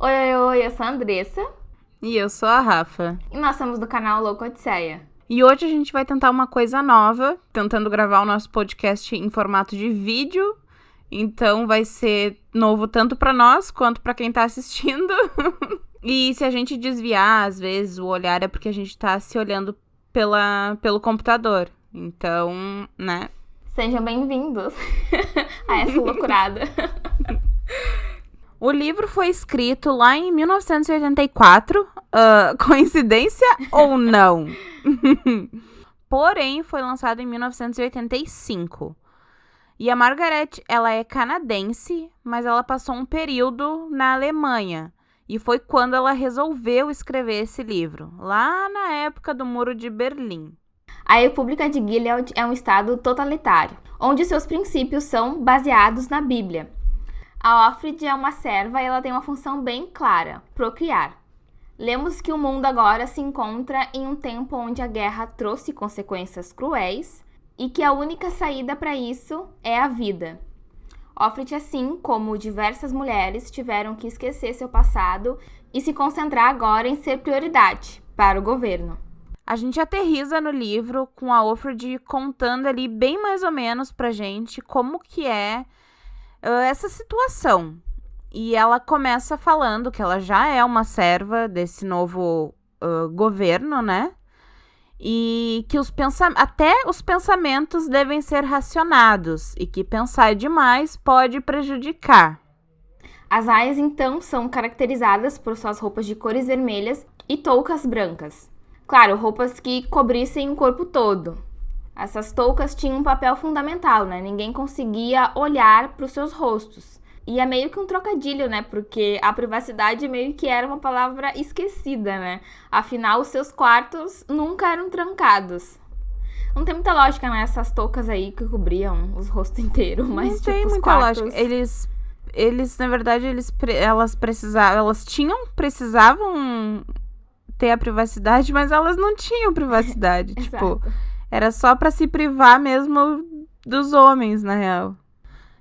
Oi, oi, oi, eu sou a Andressa E eu sou a Rafa. e nós somos do canal Louco Odisseia. E hoje a gente vai tentar uma coisa nova, tentando gravar o nosso podcast em formato de vídeo. Então vai ser novo tanto pra nós quanto pra quem tá assistindo. E se a gente desviar, às vezes, o olhar é porque a gente tá se olhando pelo computador. Então, né? Sejam bem-vindos a essa loucurada. O livro foi escrito lá em 1984. Coincidência ou não? Porém, foi lançado em 1985. E a Margaret, ela é canadense, mas ela passou um período na Alemanha. E foi quando ela resolveu escrever esse livro, lá na época do Muro de Berlim. A República de Gilead é um estado totalitário, onde seus princípios são baseados na Bíblia. A Offred é uma serva e ela tem uma função bem clara: procriar. Lemos que o mundo agora se encontra em um tempo onde a guerra trouxe consequências cruéis e que a única saída para isso é a vida. Offred, assim como diversas mulheres, tiveram que esquecer seu passado e se concentrar agora em ser prioridade para o governo. A gente aterriza no livro com a Offred contando ali bem mais ou menos pra gente como que é essa situação. E ela começa falando que ela já é uma serva desse novo governo, né? E que até os pensamentos devem ser racionados e que pensar demais pode prejudicar. As aias, então, são caracterizadas por suas roupas de cores vermelhas e toucas brancas. Claro, roupas que cobrissem o corpo todo. Essas toucas tinham um papel fundamental, né? Ninguém conseguia olhar para os seus rostos. E é meio que um trocadilho, né? Porque a privacidade meio que era uma palavra esquecida, né? Afinal, os seus quartos nunca eram trancados. Não tem muita lógica, né? Essas toucas aí que cobriam os rostos inteiros, mas Não tipo, tem os muita quartos... lógica. Eles na verdade, precisavam ter a privacidade, mas elas não tinham privacidade. Tipo, era só pra se privar mesmo dos homens, na real.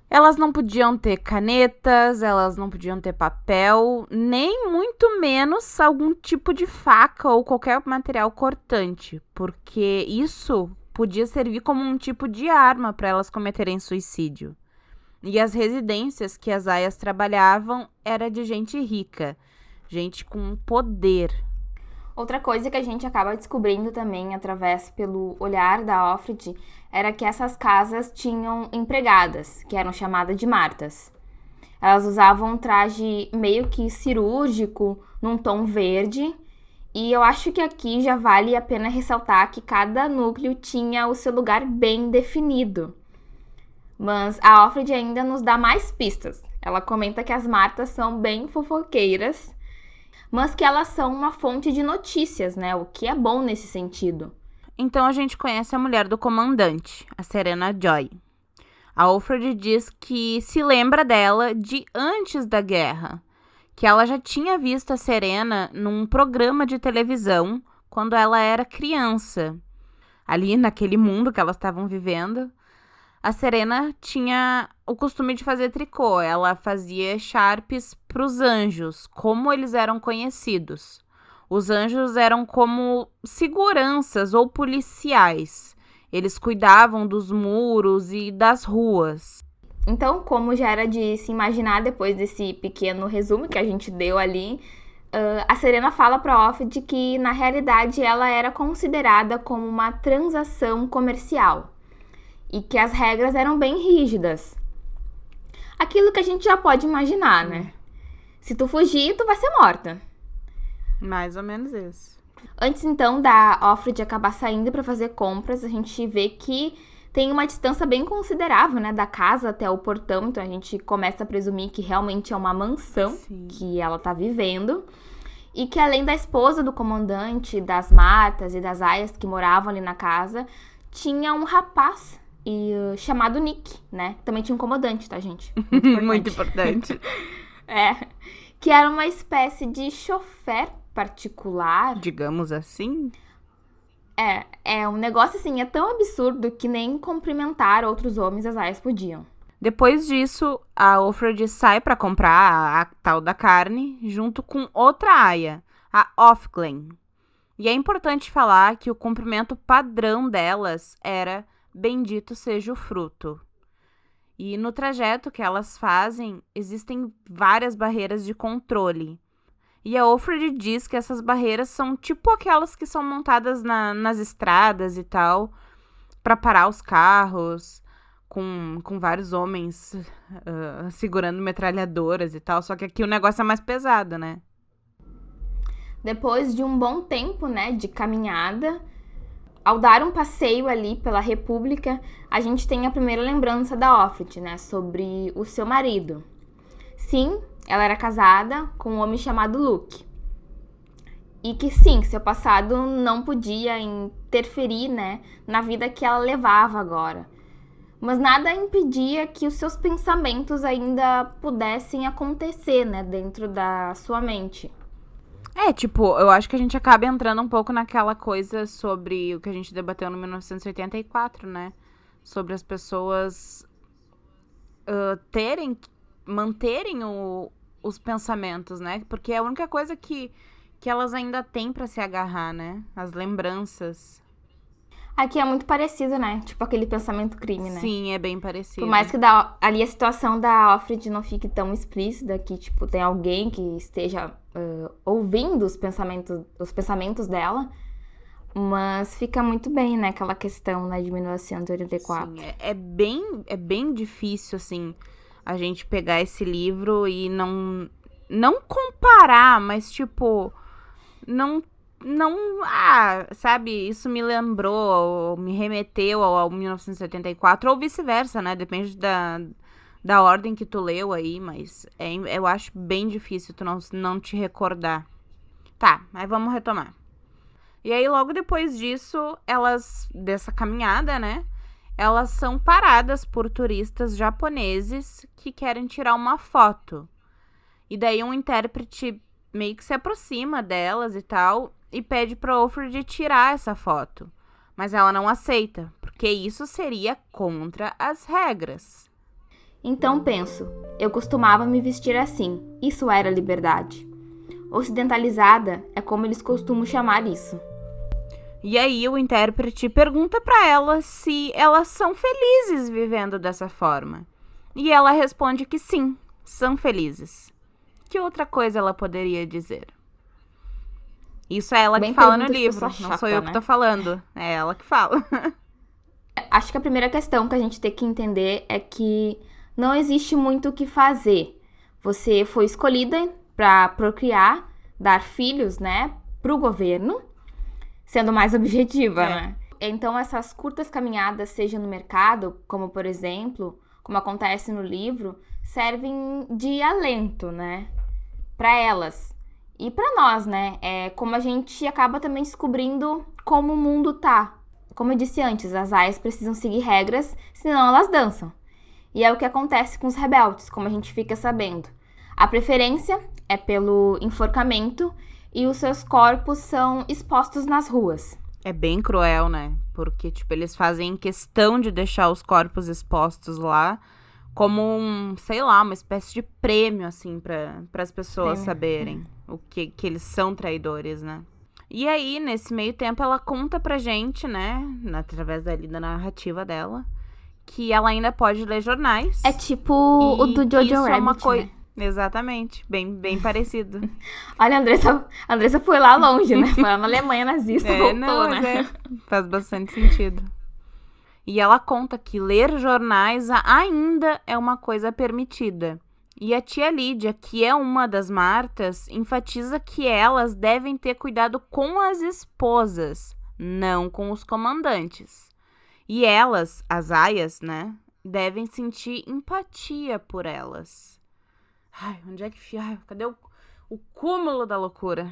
Elas não podiam ter canetas, elas não podiam ter papel, nem muito menos algum tipo de faca ou qualquer material cortante, porque isso podia servir como um tipo de arma para elas cometerem suicídio. E as residências que as aias trabalhavam era de gente rica, gente com poder. Outra coisa que a gente acaba descobrindo também através pelo olhar da Offred era que essas casas tinham empregadas, que eram chamadas de martas. Elas usavam um traje meio que cirúrgico, num tom verde, e eu acho que aqui já vale a pena ressaltar que cada núcleo tinha o seu lugar bem definido. Mas a Offred ainda nos dá mais pistas. Ela comenta que as martas são bem fofoqueiras, mas que elas são uma fonte de notícias, né? O que é bom nesse sentido. Então a gente conhece a mulher do comandante, a Serena Joy. A Offred diz que se lembra dela de antes da guerra, que ela já tinha visto a Serena num programa de televisão quando ela era criança. Ali naquele mundo que elas estavam vivendo, a Serena tinha o costume de fazer tricô. Ela fazia echarpes para os anjos, como eles eram conhecidos. Os anjos eram como seguranças ou policiais. Eles cuidavam dos muros e das ruas. Então, como já era de se imaginar depois desse pequeno resumo que a gente deu ali, a Serena fala para a Offred que, na realidade, ela era considerada como uma transação comercial e que as regras eram bem rígidas. Aquilo que a gente já pode imaginar, né? Se tu fugir, tu vai ser morta. Mais ou menos isso. Antes, então, da Offred acabar saindo para fazer compras, a gente vê que tem uma distância bem considerável, né? Da casa até o portão. Então, a gente começa a presumir que realmente é uma mansão. Sim. Que ela tá vivendo. E que, além da esposa do comandante, das Martas e das aias que moravam ali na casa, tinha um rapaz chamado Nick, né? Também tinha um comandante, tá, gente? Muito importante. Que era uma espécie de chofer particular. Digamos assim. É um negócio assim, é tão absurdo que nem cumprimentar outros homens as aias podiam. Depois disso, a Offred sai para comprar a tal da carne, junto com outra aia, a Ofglen. E é importante falar que o cumprimento padrão delas era bendito seja o fruto. E no trajeto que elas fazem, existem várias barreiras de controle. E a Offred diz que essas barreiras são tipo aquelas que são montadas nas estradas e tal, para parar os carros, com vários homens segurando metralhadoras e tal. Só que aqui o negócio é mais pesado, né? Depois de um bom tempo, né, de caminhada, ao dar um passeio ali pela República, a gente tem a primeira lembrança da Offred, né, sobre o seu marido. Sim, ela era casada com um homem chamado Luke. E que sim, seu passado não podia interferir, né, na vida que ela levava agora. Mas nada impedia que os seus pensamentos ainda pudessem acontecer, né, dentro da sua mente. Eu acho que a gente acaba entrando um pouco naquela coisa sobre o que a gente debateu no 1984, né? Sobre as pessoas manterem os pensamentos, né? Porque é a única coisa que elas ainda têm pra se agarrar, né? As lembranças. Aqui é muito parecido, né? Tipo aquele pensamento crime, né? Sim, é bem parecido. Por mais que ali a situação da Offred não fique tão explícita, que, tipo, tem alguém que esteja ouvindo os pensamentos dela, mas fica muito bem, né? Aquela questão, né, de 1984. Sim, é bem difícil, assim, a gente pegar esse livro e não comparar, mas, tipo, sabe, isso me lembrou, ou me remeteu ao 1974, ou vice-versa, né, depende da ordem que tu leu aí, mas eu acho bem difícil tu não te recordar. Tá, mas vamos retomar. E aí, logo depois disso, dessa caminhada, né, elas são paradas por turistas japoneses que querem tirar uma foto. E daí um intérprete meio que se aproxima delas e tal, e pede pra Offred tirar essa foto. Mas ela não aceita, porque isso seria contra as regras. Então penso, eu costumava me vestir assim, isso era liberdade. Ocidentalizada é como eles costumam chamar isso. E aí o intérprete pergunta pra elas se elas são felizes vivendo dessa forma. E ela responde que sim, são felizes. Que outra coisa ela poderia dizer? Isso é ela que fala no livro, não sou eu que tô falando. É ela que fala. Acho que a primeira questão que a gente tem que entender é que não existe muito o que fazer. Você foi escolhida para procriar, dar filhos, né, pro governo, sendo mais objetiva, né? Então, essas curtas caminhadas, seja no mercado, como por exemplo, como acontece no livro, servem de alento, né, para elas. E para nós, né? É como a gente acaba também descobrindo como o mundo tá. Como eu disse antes, as aias precisam seguir regras, senão elas dançam. E é o que acontece com os rebeldes, como a gente fica sabendo. A preferência é pelo enforcamento e os seus corpos são expostos nas ruas. É bem cruel, né? Porque, tipo, eles fazem questão de deixar os corpos expostos lá como uma espécie de prêmio, assim, para as pessoas saberem o que eles são traidores, né? E aí, nesse meio tempo, ela conta pra gente, né, através da narrativa dela, que ela ainda pode ler jornais. É tipo o do Jojo Rabbit, né? Exatamente, bem parecido. Olha, a Andressa foi lá longe, né? Foi lá na Alemanha nazista, voltou, né? Faz bastante sentido. E ela conta que ler jornais ainda é uma coisa permitida. E a tia Lídia, que é uma das Martas, enfatiza que elas devem ter cuidado com as esposas, não com os comandantes. E elas, as aias, né, devem sentir empatia por elas. Ai, onde é que... cadê o cúmulo da loucura?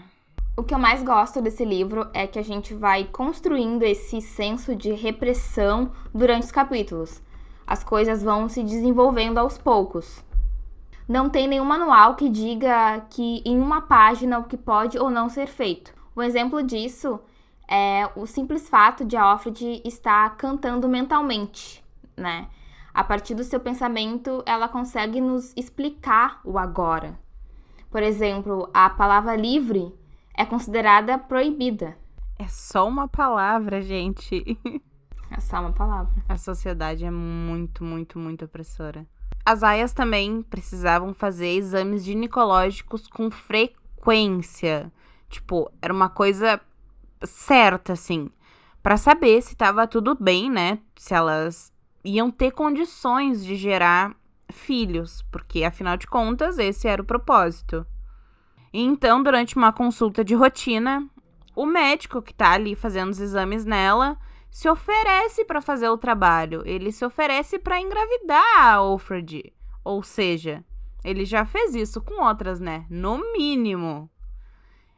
O que eu mais gosto desse livro é que a gente vai construindo esse senso de repressão durante os capítulos. As coisas vão se desenvolvendo aos poucos. Não tem nenhum manual que diga que em uma página o que pode ou não ser feito. Um exemplo disso é o simples fato de a Offred estar cantando mentalmente, né? A partir do seu pensamento, ela consegue nos explicar o agora. Por exemplo, a palavra livre é considerada proibida. É só uma palavra, gente. É só uma palavra. A sociedade é muito, muito, muito opressora. As aias também precisavam fazer exames ginecológicos com frequência. Tipo, era uma coisa certa, assim, pra saber se tava tudo bem, né? Se elas iam ter condições de gerar filhos, porque, afinal de contas, esse era o propósito. E então, durante uma consulta de rotina, o médico que tá ali fazendo os exames nela se oferece para fazer o trabalho. Ele se oferece para engravidar a Offred. Ou seja, ele já fez isso com outras, né? No mínimo.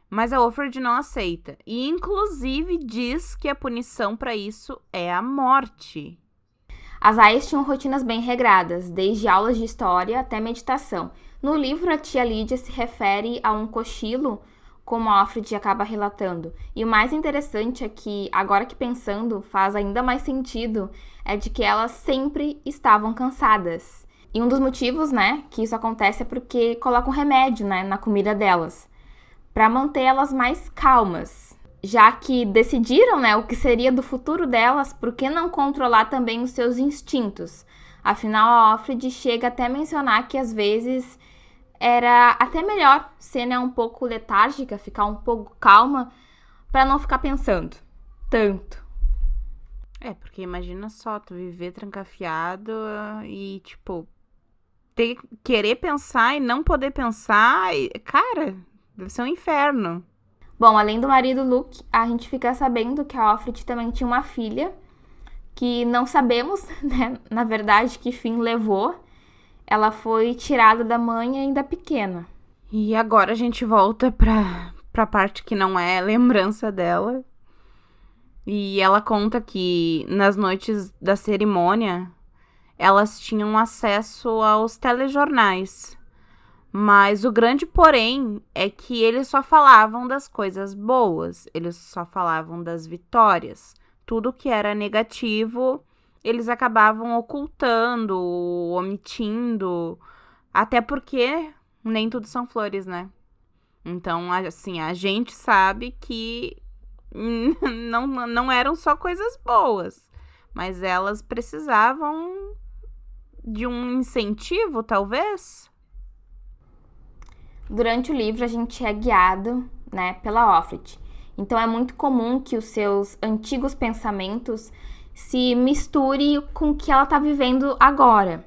Mas a Offred não aceita. E, inclusive, diz que a punição para isso é a morte. As aias tinham rotinas bem regradas, desde aulas de história até meditação. No livro, a tia Lídia se refere a um cochilo, como a Offred acaba relatando. E o mais interessante é que, agora que pensando, faz ainda mais sentido, é de que elas sempre estavam cansadas. E um dos motivos, né, que isso acontece é porque colocam remédio, né, na comida delas, para manter elas mais calmas. Já que decidiram, né, o que seria do futuro delas, por que não controlar também os seus instintos? Afinal, a Offred chega até a mencionar que às vezes era até melhor ser, né, um pouco letárgica, ficar um pouco calma, para não ficar pensando tanto. Porque imagina só, tu viver trancafiado e, tipo, querer pensar e não poder pensar, cara, deve ser um inferno. Bom, além do marido Luke, a gente fica sabendo que a Offred também tinha uma filha, que não sabemos, né, na verdade, que fim levou. Ela foi tirada da mãe ainda pequena. E agora a gente volta pra parte que não é lembrança dela. E ela conta que nas noites da cerimônia, elas tinham acesso aos telejornais. Mas o grande porém é que eles só falavam das coisas boas. Eles só falavam das vitórias. Tudo que era negativo, eles acabavam ocultando, omitindo, até porque nem tudo são flores, né? Então, assim, a gente sabe que não eram só coisas boas, mas elas precisavam de um incentivo, talvez? Durante o livro, a gente é guiado, né, pela Offred. Então, é muito comum que os seus antigos pensamentos se misture com o que ela está vivendo agora.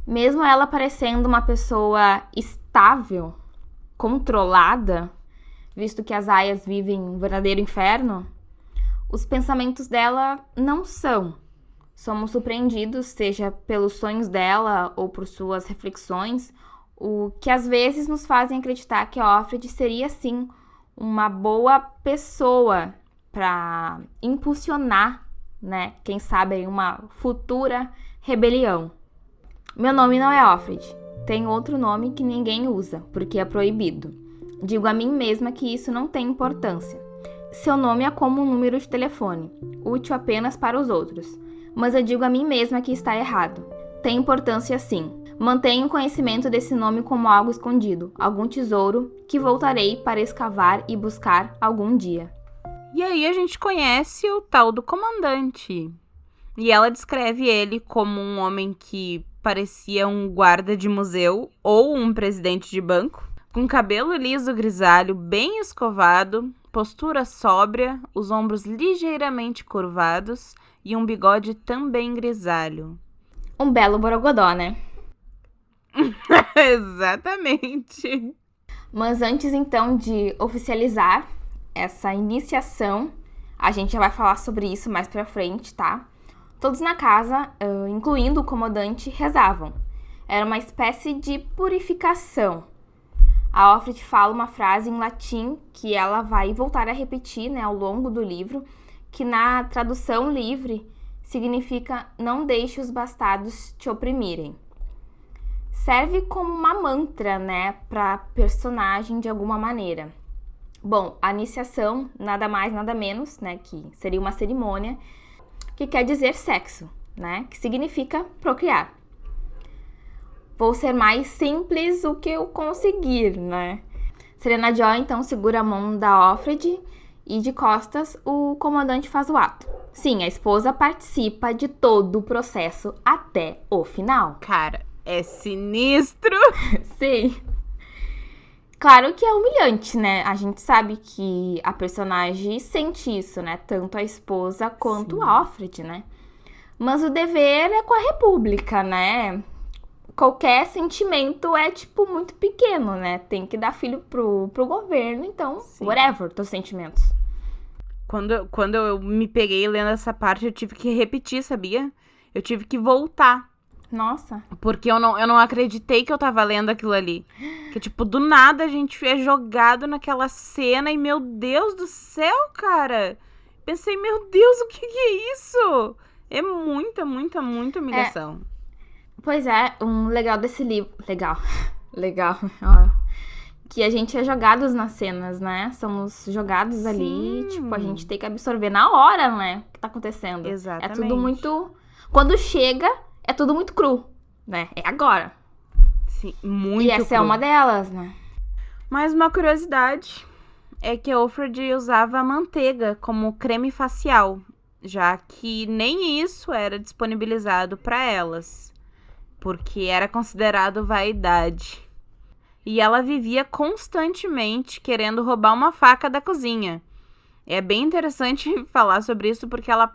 Mesmo ela parecendo uma pessoa estável, controlada, visto que as aias vivem um verdadeiro inferno, os pensamentos dela não são. Somos surpreendidos, seja pelos sonhos dela ou por suas reflexões, o que às vezes nos fazem acreditar que a Offred seria, sim, uma boa pessoa para impulsionar, né, quem sabe uma futura rebelião. Meu nome não é Offred. Tem outro nome que ninguém usa, porque é proibido. Digo a mim mesma que isso não tem importância. Seu nome é como um número de telefone, útil apenas para os outros. Mas eu digo a mim mesma que está errado. Tem importância sim. Mantenho o conhecimento desse nome como algo escondido, algum tesouro que voltarei para escavar e buscar algum dia. E aí a gente conhece o tal do comandante. E ela descreve ele como um homem que parecia um guarda de museu ou um presidente de banco, com cabelo liso grisalho bem escovado, postura sóbria, os ombros ligeiramente curvados e um bigode também grisalho. Um belo borogodó, né? Exatamente. Mas antes, então, de oficializar essa iniciação, a gente já vai falar sobre isso mais pra frente, tá? Todos na casa, incluindo o comandante, rezavam. Era uma espécie de purificação. A Offred fala uma frase em latim que ela vai voltar a repetir, né, ao longo do livro, que na tradução livre significa não deixe os bastardos te oprimirem. Serve como uma mantra, né, para personagem de alguma maneira. Bom, a iniciação, nada mais, nada menos, né, que seria uma cerimônia, que quer dizer sexo, né? Que significa procriar. Vou ser mais simples o que eu conseguir, né? Serena Joy, então, segura a mão da Offred e de costas o comandante faz o ato. Sim, a esposa participa de todo o processo até o final. Cara, é sinistro! Sim. Claro que é humilhante, né? A gente sabe que a personagem sente isso, né? Tanto a esposa quanto a Offred, né? Mas o dever é com a República, né? Qualquer sentimento é, muito pequeno, né? Tem que dar filho pro governo, então, whatever, teus sentimentos. Quando eu me peguei lendo essa parte, eu tive que repetir, sabia? Eu tive que voltar. Nossa. Porque eu não acreditei que eu tava lendo aquilo ali. Que, do nada a gente é jogado naquela cena e, meu Deus do céu, cara. Pensei, meu Deus, o que é isso? É muita humilhação. Pois é, um legal desse livro... Legal. Que a gente é jogados nas cenas, né? Somos jogados ali, a gente tem que absorver na hora, né? O que tá acontecendo. Exatamente. É tudo muito... Quando chega, é tudo muito cru, né? É agora. Sim, muito E essa cru. é uma delas, né? Mas uma curiosidade é que a Offred usava manteiga como creme facial, já que nem isso era disponibilizado para elas, porque era considerado vaidade. E ela vivia constantemente querendo roubar uma faca da cozinha. É bem interessante falar sobre isso, porque ela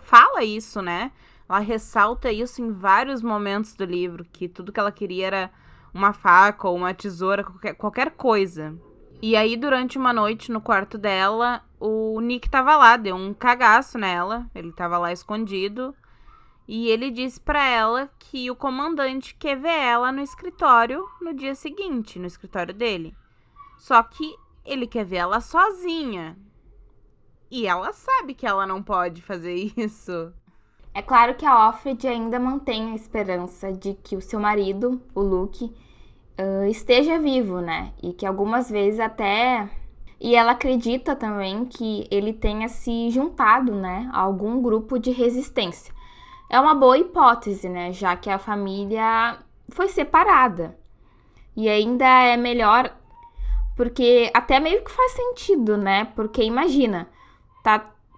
fala isso, né? Ela ressalta isso em vários momentos do livro, que tudo que ela queria era uma faca ou uma tesoura, qualquer coisa. E aí, durante uma noite no quarto dela, o Nick tava lá, deu um cagaço nela, ele tava lá escondido. E ele disse pra ela que o comandante quer ver ela no escritório no dia seguinte, no escritório dele. Só que ele quer ver ela sozinha. E ela sabe que ela não pode fazer isso. É claro que a Offred ainda mantém a esperança de que o seu marido, o Luke, esteja vivo, né? E que algumas vezes até... E ela acredita também que ele tenha se juntado, né, a algum grupo de resistência. É uma boa hipótese, né? Já que a família foi separada. E ainda é melhor... Porque até meio que faz sentido, né? Porque imagina,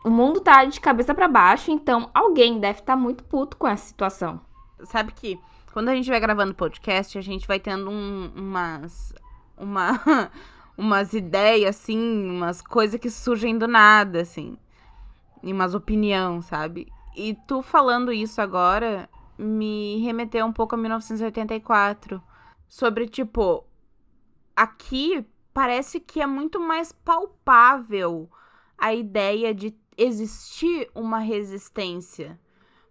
o mundo tá de cabeça pra baixo, então alguém deve estar muito puto com essa situação. Sabe que quando a gente vai gravando podcast, a gente vai tendo umas ideias, assim, umas coisas que surgem do nada, assim. E umas opiniões, sabe? E tu falando isso agora me remeteu um pouco a 1984. Sobre, aqui parece que é muito mais palpável a ideia de existir uma resistência.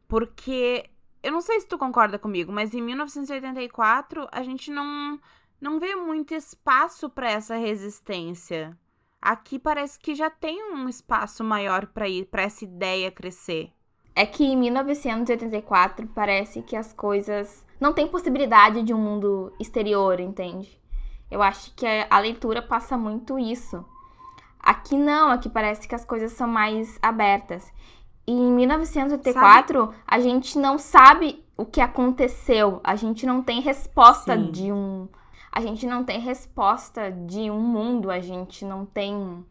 Porque, eu não sei se tu concorda comigo, mas em 1984 a gente não vê muito espaço para essa resistência. Aqui parece que já tem um espaço maior para essa ideia crescer. É que em 1984 parece que as coisas não tem possibilidade de um mundo exterior, entende? Eu acho que a leitura passa muito isso. Aqui não, aqui parece que as coisas são mais abertas. E em 1984, a gente não sabe o que aconteceu. A gente não tem resposta A gente não tem resposta de um mundo. A gente não tem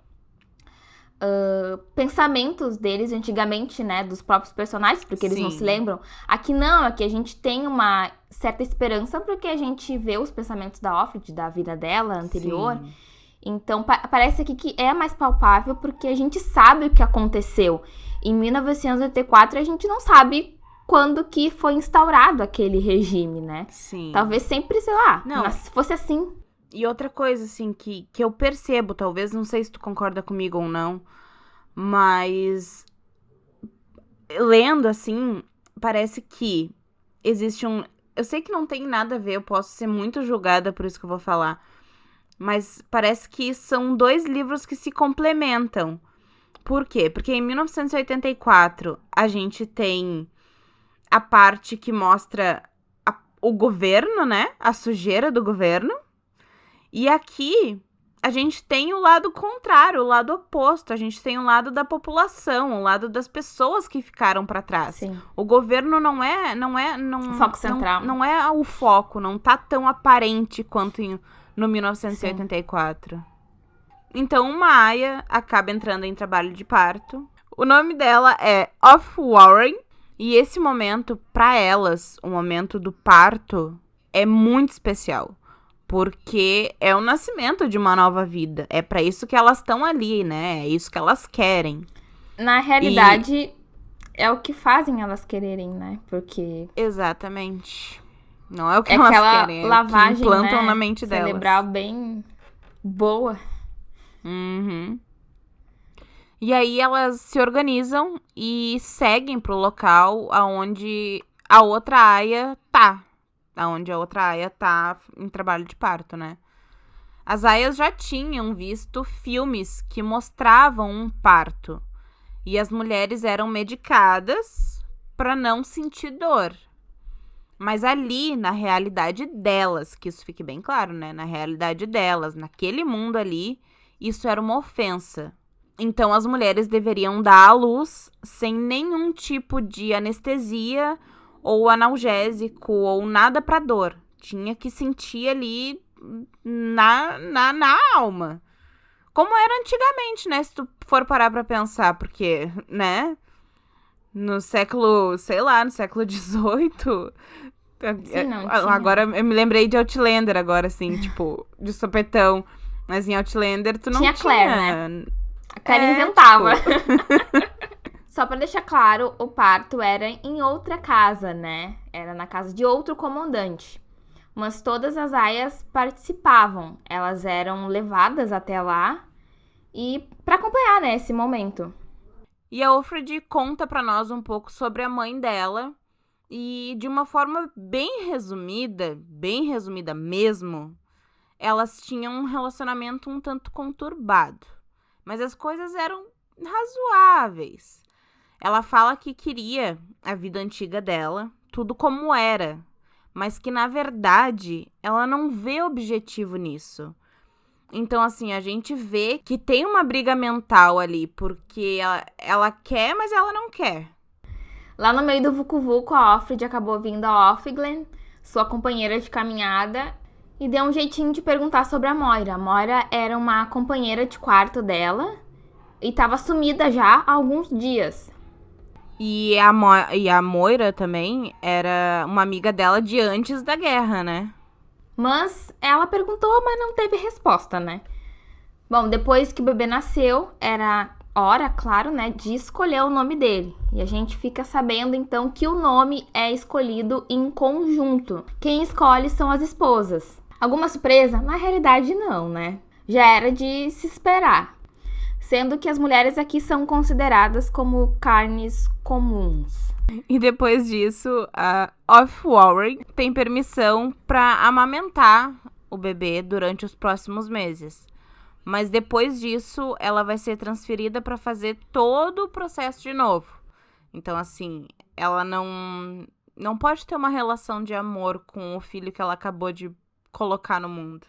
pensamentos deles antigamente, né? Dos próprios personagens, porque eles não se lembram. Aqui não, aqui a gente tem uma certa esperança porque a gente vê os pensamentos da Offred, da vida dela anterior. Sim. Então, parece aqui que é mais palpável porque a gente sabe o que aconteceu. Em 1984, a gente não sabe quando que foi instaurado aquele regime, né? Sim. Talvez sempre, sei lá, mas fosse assim. E outra coisa, assim, que eu percebo, talvez, não sei se tu concorda comigo ou não, mas lendo, assim, parece que existe um... Eu sei que não tem nada a ver, eu posso ser muito julgada por isso que eu vou falar, mas parece que são dois livros que se complementam. Por quê? Porque em 1984 a gente tem a parte que mostra o governo, né? A sujeira do governo. E aqui a gente tem o lado contrário, o lado oposto. A gente tem o lado da população, o lado das pessoas que ficaram para trás. Sim. O governo não O foco central. Não é o foco, não tá tão aparente quanto no 1984. Então, uma aia acaba entrando em trabalho de parto. O nome dela é Off Warren. E esse momento, para elas, o momento do parto, é muito especial. Porque é o nascimento de uma nova vida. É para isso que elas estão ali, né? É isso que elas querem. Na realidade, é o que fazem elas quererem, né? Porque... Exatamente. Não é o que elas querem, lavagem, é o que implantam né? na mente delas. Cerebral bem boa. Uhum. E aí elas se organizam e seguem pro local aonde a outra aia tá. Aonde a outra aia tá em trabalho de parto, né? As aias já tinham visto filmes que mostravam um parto. E as mulheres eram medicadas para não sentir dor. Mas ali, na realidade delas, que isso fique bem claro, né? Na realidade delas, naquele mundo ali, isso era uma ofensa. Então, as mulheres deveriam dar à luz sem nenhum tipo de anestesia ou analgésico ou nada pra dor. Tinha que sentir ali na alma. Como era antigamente, né? Se tu for parar pra pensar, porque, né? No século, sei lá, no século XVIII... Sim, não tinha. Agora, eu me lembrei de Outlander agora, assim, tipo, de sopetão. Mas em Outlander, tu não tinha... Claire, né? A Claire inventava. Tipo... Só pra deixar claro, o parto era em outra casa, né? Era na casa de outro comandante. Mas todas as aias participavam. Elas eram levadas até lá e pra acompanhar, né, esse momento. E a Offred conta pra nós um pouco sobre a mãe dela. E de uma forma bem resumida mesmo, elas tinham um relacionamento um tanto conturbado. Mas as coisas eram razoáveis. Ela fala que queria a vida antiga dela, tudo como era, mas que, na verdade, ela não vê objetivo nisso. Então, assim, a gente vê que tem uma briga mental ali, porque ela quer, mas ela não quer. Lá no meio do vucu-vucu, a Offred acabou vindo a Offglen, sua companheira de caminhada, e deu um jeitinho de perguntar sobre a Moira. A Moira era uma companheira de quarto dela e estava sumida já há alguns dias. E a Moira também era uma amiga dela de antes da guerra, né? Mas ela perguntou, mas não teve resposta, né? Bom, depois que o bebê nasceu, era hora, claro, né, de escolher o nome dele. E a gente fica sabendo, então, que o nome é escolhido em conjunto. Quem escolhe são as esposas. Alguma surpresa? Na realidade, não, né? Já era de se esperar. Sendo que as mulheres aqui são consideradas como carnes comuns. E depois disso, a Off-Warren tem permissão para amamentar o bebê durante os próximos meses. Mas depois disso, ela vai ser transferida para fazer todo o processo de novo. Então, assim, ela não pode ter uma relação de amor com o filho que ela acabou de colocar no mundo.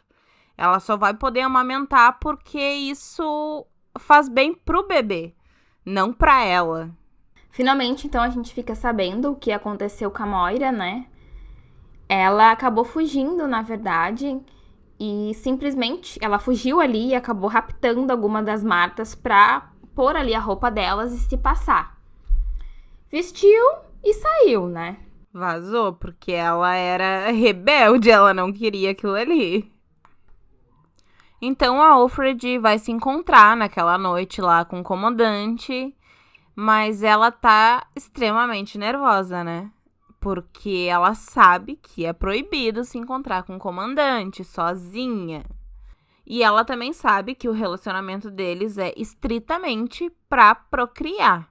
Ela só vai poder amamentar porque isso faz bem pro bebê, não pra ela. Finalmente, então, a gente fica sabendo o que aconteceu com a Moira, né? Ela acabou fugindo, na verdade, e simplesmente ela fugiu ali e acabou raptando alguma das Martas pra pôr ali a roupa delas e se passar. Vestiu e saiu, né? Vazou, porque ela era rebelde, ela não queria aquilo ali. Então a Offred vai se encontrar naquela noite lá com o comandante, mas ela tá extremamente nervosa, né? Porque ela sabe que é proibido se encontrar com o comandante sozinha. E ela também sabe que o relacionamento deles é estritamente pra procriar.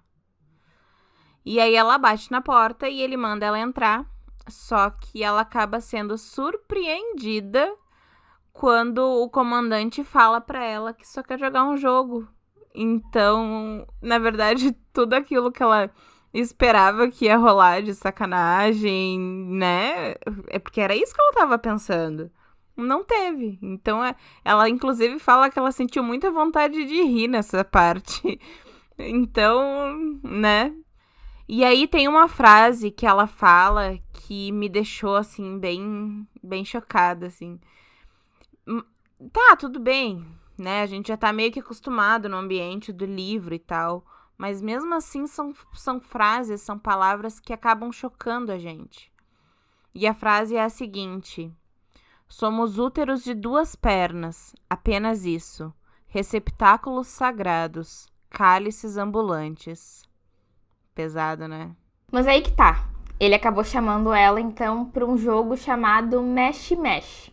E aí ela bate na porta e ele manda ela entrar, só que ela acaba sendo surpreendida quando o comandante fala pra ela que só quer jogar um jogo. Então, na verdade, tudo aquilo que ela esperava que ia rolar de sacanagem, né? É porque era isso que ela tava pensando. não teve. Então, ela inclusive fala que ela sentiu muita vontade de rir nessa parte. Então, né? E aí tem uma frase que ela fala que me deixou, assim, bem chocada, assim. Tá, tudo bem, né? A gente já tá meio que acostumado no ambiente do livro e tal. Mas mesmo assim são frases, são palavras que acabam chocando a gente. E a frase é a seguinte: somos úteros de 2 pernas, apenas isso. Receptáculos sagrados, cálices ambulantes. Pesado, né? Mas aí que tá. Ele acabou chamando ela, então, para um jogo chamado Mexe-Mexe.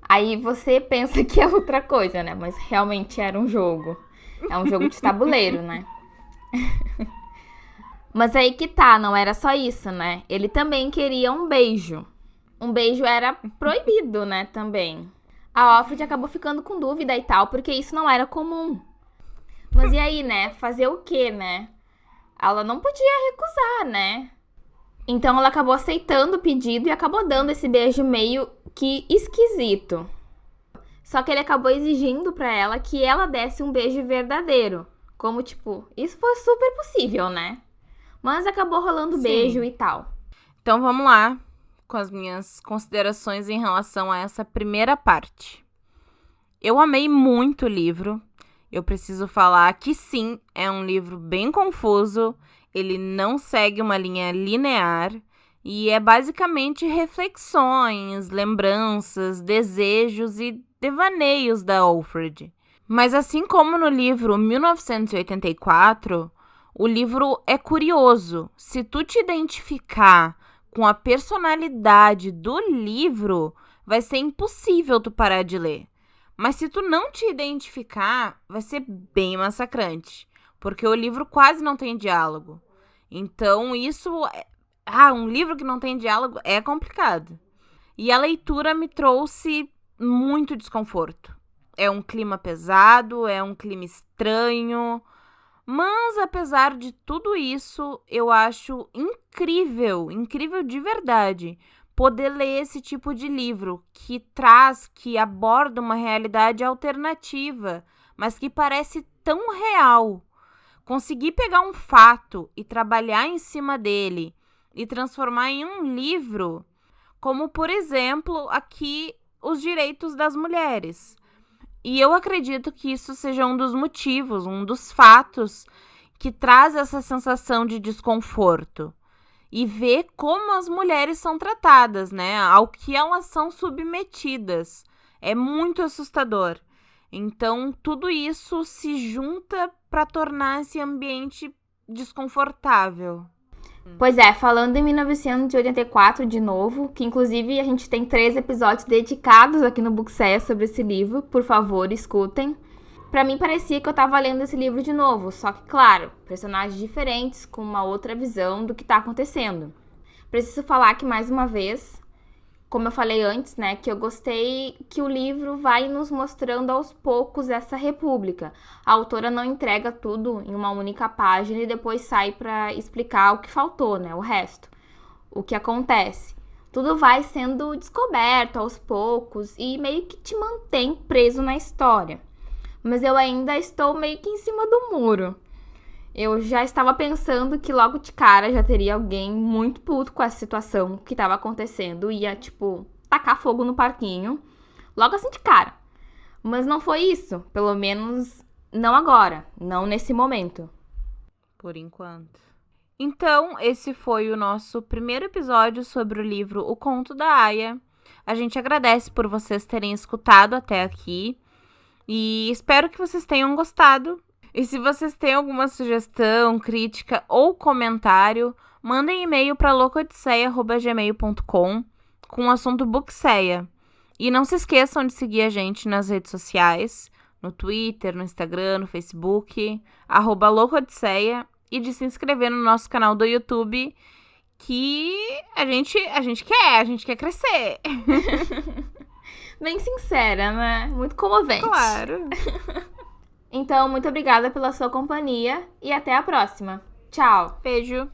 Aí você pensa que é outra coisa, né? Mas realmente era um jogo. É um jogo de tabuleiro, né? Mas aí que tá, não era só isso, né? Ele também queria um beijo. Um beijo era proibido, né, também. A Offred acabou ficando com dúvida e tal, porque isso não era comum. Mas e aí, né? Fazer o quê, né? Ela não podia recusar, né? Então ela acabou aceitando o pedido e acabou dando esse beijo meio que esquisito. Só que ele acabou exigindo pra ela que ela desse um beijo verdadeiro. Como, tipo, isso foi super possível, né? Mas acabou rolando beijo e tal. Então vamos lá com as minhas considerações em relação a essa primeira parte. Eu amei muito o livro. Eu preciso falar que sim, é um livro bem confuso. Ele não segue uma linha linear. E é basicamente reflexões, lembranças, desejos e devaneios da Offred. Mas assim como no livro 1984, o livro é curioso. Se tu te identificar com a personalidade do livro, vai ser impossível tu parar de ler. Mas se tu não te identificar, vai ser bem massacrante, porque o livro quase não tem diálogo. Então isso... um livro que não tem diálogo é complicado. E a leitura me trouxe muito desconforto. É um clima pesado, é um clima estranho. Mas, apesar de tudo isso, eu acho incrível de verdade, poder ler esse tipo de livro que aborda uma realidade alternativa, mas que parece tão real. Conseguir pegar um fato e trabalhar em cima dele e transformar em um livro, como, por exemplo, aqui, os direitos das mulheres. E eu acredito que isso seja um dos motivos, um dos fatos que traz essa sensação de desconforto. E ver como as mulheres são tratadas, né? Ao que elas são submetidas. É muito assustador. Então, tudo isso se junta para tornar esse ambiente desconfortável. Pois é, falando em 1984 de novo, que inclusive a gente tem 3 episódios dedicados aqui no Bookseia sobre esse livro, por favor, escutem. Pra mim parecia que eu tava lendo esse livro de novo, só que, claro, personagens diferentes, com uma outra visão do que tá acontecendo. Preciso falar que, mais uma vez, como eu falei antes, né, que eu gostei que o livro vai nos mostrando aos poucos essa república. A autora não entrega tudo em uma única página e depois sai pra explicar o que faltou, né, o resto, o que acontece. Tudo vai sendo descoberto aos poucos e meio que te mantém preso na história. Mas eu ainda estou meio que em cima do muro. Eu já estava pensando que logo de cara já teria alguém muito puto com essa situação que estava acontecendo. Ia, tipo, tacar fogo no parquinho. Logo assim de cara. Mas não foi isso. Pelo menos não agora. Não nesse momento. Por enquanto. Então, esse foi o nosso primeiro episódio sobre o livro O Conto da Aia. A gente agradece por vocês terem escutado até aqui. E espero que vocês tenham gostado. E se vocês têm alguma sugestão, crítica ou comentário, mandem e-mail para loucaodisseia@gmail.com com o assunto Bookseia. E não se esqueçam de seguir a gente nas redes sociais, no Twitter, no Instagram, no Facebook, @loucaodisseia, e de se inscrever no nosso canal do YouTube, que a gente quer crescer. Bem sincera, né? Muito comovente. Claro. Então, muito obrigada pela sua companhia e até a próxima. Tchau. Beijo.